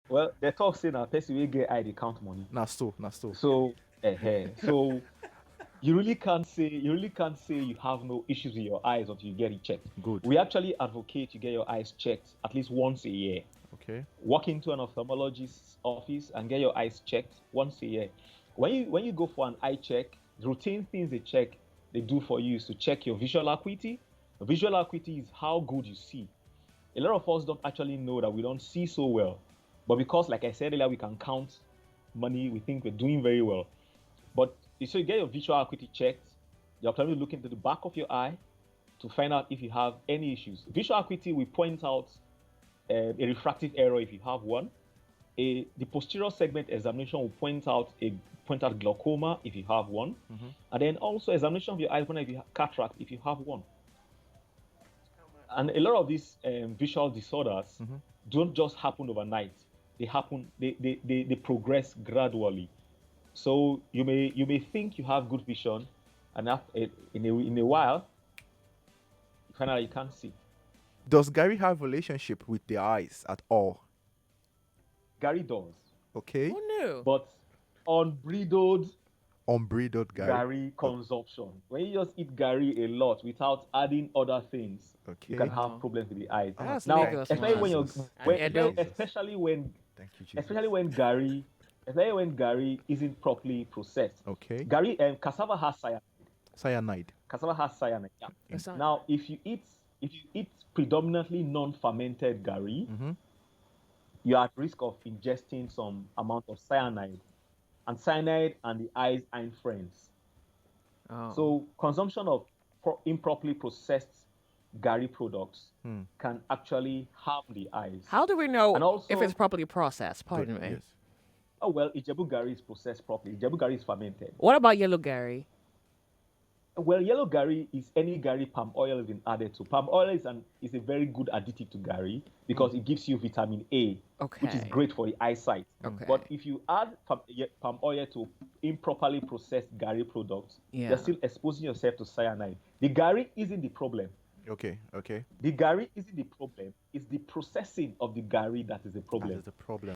Well, the talk say now person will get eye they count money. Na so, na so. So you really can't say you have no issues with your eyes until you get it checked. Good. We actually advocate you get your eyes checked at least once a year. Okay. Walk into an ophthalmologist's office and get your eyes checked once a year. When you go for an eye check, the routine things they do for you is to check your visual acuity. Visual acuity is how good you see. A lot of us don't actually know that we don't see so well, but because, like I said earlier, we can count money, we think we're doing very well. But so you get your visual acuity checked. You're probably looking to the back of your eye to find out if you have any issues. Visual acuity will point out a refractive error if you have one. The posterior segment examination will point out glaucoma if you have one, and then also examination of your eyes if you have cataract if you have one. And a lot of these visual disorders don't just happen overnight. They progress gradually. So you may think you have good vision, and in a while, you find out you can't see. Does Gary have relationship with the eyes at all? Garri does, Okay. Who knew? but unbridled Unbridled Gary. Garri consumption. When you just eat Garri a lot without adding other things, Okay. you can have problems with the eyes. That's Now, legal, especially when you're, Jesus. And Edo. especially when Thank you, Jesus. especially when Garri isn't properly processed. Okay. Cassava has cyanide. Cyanide. Cassava has cyanide. Yeah. It's not- Now, if you eat predominantly non-fermented Garri, you're at risk of ingesting some amount of cyanide, and cyanide and the eyes aren't friends. Oh. So consumption of improperly processed Garri products can actually harm the eyes. How do we know And also- if it's properly processed? Good, Pardon me. yes. Oh well, Ijebu Garri is processed properly. Ijebu Garri is fermented. What about yellow Gary? Well, yellow Garri is any Garri palm oil has been added to. Palm oil is a very good additive to Garri because it gives you vitamin A, which is Okay. great for the eyesight. Okay. But if you add palm oil to improperly processed Garri products, Yeah. you're still exposing yourself to cyanide. The Garri isn't the problem. Okay. Okay. The Garri isn't the problem. It's the processing of the Garri that is the That problem. is the problem.